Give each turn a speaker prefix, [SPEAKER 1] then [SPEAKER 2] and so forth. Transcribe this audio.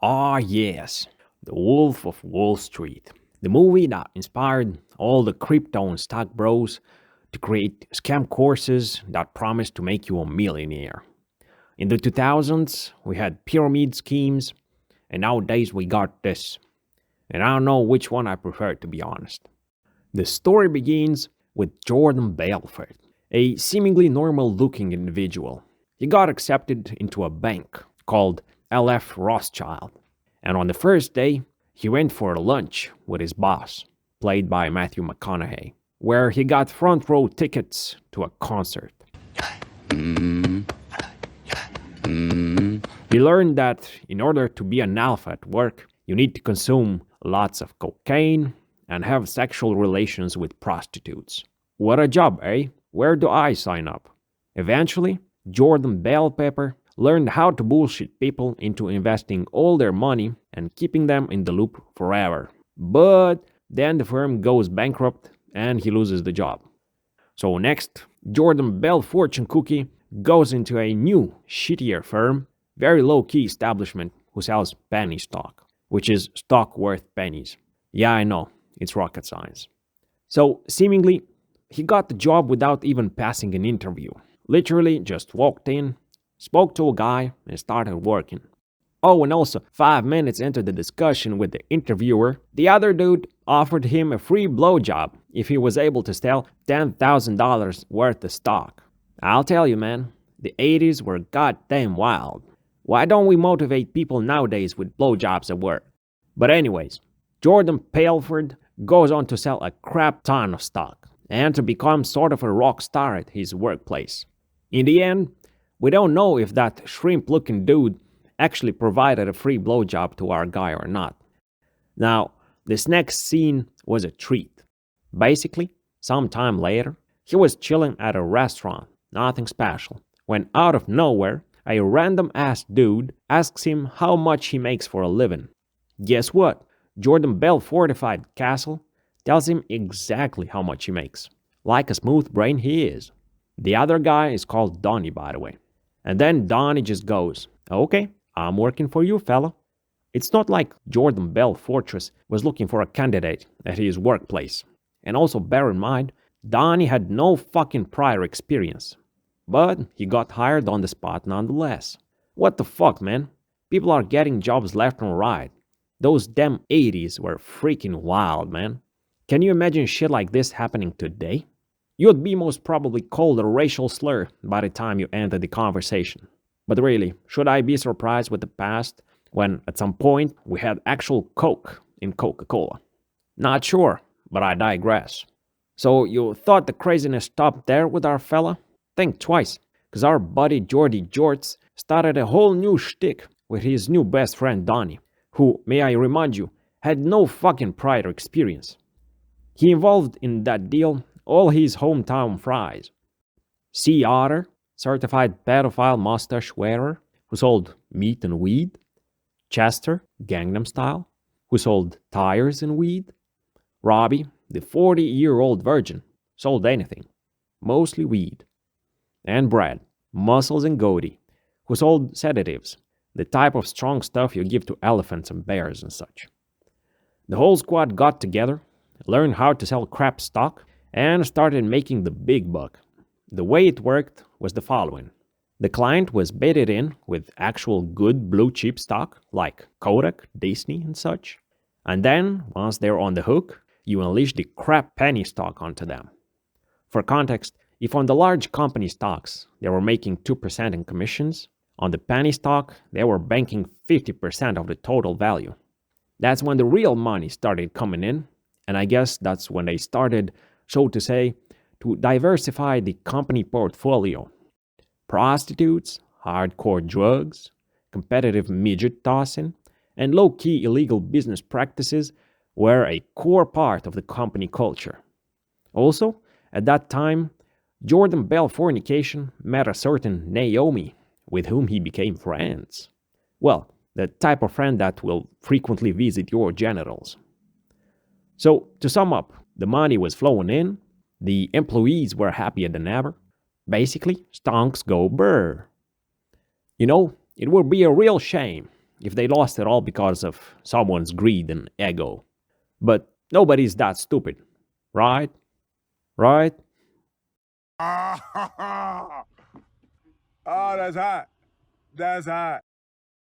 [SPEAKER 1] Ah, yes, The Wolf of Wall Street, the movie that inspired all the crypto and stock bros to create scam courses that promised to make you a millionaire. In the 2000s, we had pyramid schemes, and nowadays we got this. And I don't know which one I prefer, to be honest. The story begins with Jordan Belfort, a seemingly normal looking individual. He got accepted into a bank called LF Rothschild, and on the first day, he went for lunch with his boss, played by Matthew McConaughey, where he got front row tickets to a concert. He learned that in order to be an alpha at work, you need to consume lots of cocaine and have sexual relations with prostitutes. What a job, eh? Where do I sign up? Eventually, Jordan Bell Pepper learned how to bullshit people into investing all their money and keeping them in the loop forever. But then the firm goes bankrupt and he loses the job. So next, Jordan Bell Fortune Cookie goes into a new, shittier firm, very low-key establishment who sells penny stock, which is stock worth pennies. Yeah, I know, it's rocket science. So, seemingly, he got the job without even passing an interview. Literally just walked in, spoke to a guy, and started working. Oh, and also, 5 minutes into the discussion with the interviewer, the other dude offered him a free blowjob if he was able to sell $10,000 worth of stock. I'll tell you, man, the 80s were goddamn wild. Why don't we motivate people nowadays with blowjobs at work? But anyways, Jordan Paleford goes on to sell a crap ton of stock and to become sort of a rock star at his workplace. In the end, we don't know if that shrimp-looking dude actually provided a free blowjob to our guy or not. Now, this next scene was a treat. Basically, sometime later, he was chilling at a restaurant, nothing special, when out of nowhere, a random-ass dude asks him how much he makes for a living. Guess what? Jordan Bell Fortified Castle tells him exactly how much he makes. Like a smooth brain he is. The other guy is called Donnie, by the way. And then Donnie just goes, "Okay, I'm working for you, fella." It's not like Jordan Bell Fortress was looking for a candidate at his workplace. And also bear in mind, Donnie had no fucking prior experience. But he got hired on the spot nonetheless. What the fuck, man? People are getting jobs left and right. Those damn 80s were freaking wild, man. Can you imagine shit like this happening today? You'd be most probably called a racial slur by the time you ended the conversation. But really, should I be surprised with the past when at some point we had actual Coke in Coca-Cola? Not sure, but I digress. So you thought the craziness stopped there with our fella? Think twice, cause our buddy Jordy Jorts started a whole new shtick with his new best friend Donnie, who, may I remind you, had no fucking prior experience. He involved in that deal all his hometown fries. Sea Otter, certified pedophile mustache wearer, who sold meat and weed. Chester, Gangnam Style, who sold tires and weed. Robbie, the 40-year-old virgin, sold anything, mostly weed. And Brad, Muscles and Goatee, who sold sedatives, the type of strong stuff you give to elephants and bears and such. The whole squad got together, learned how to sell crap stock, and started making the big buck. The way it worked was the following. The client was baited in with actual good blue chip stock like Kodak, Disney, and such. And then, once they're on the hook, you unleash the crap penny stock onto them. For context, if on the large company stocks they were making 2% in commissions, on the penny stock they were banking 50% of the total value. That's when the real money started coming in, and I guess that's when they started, so to say, to diversify the company portfolio. Prostitutes, hardcore drugs, competitive midget tossing, and low-key illegal business practices were a core part of the company culture. Also, at that time, Jordan Bell Fornication met a certain Naomi, with whom he became friends. Well, the type of friend that will frequently visit your genitals. So, to sum up, the money was flowing in, the employees were happier than ever. Basically, stonks go brr. You know, it would be a real shame if they lost it all because of someone's greed and ego. But nobody's that stupid, right? Right?
[SPEAKER 2] Ah, that's hot. That's hot.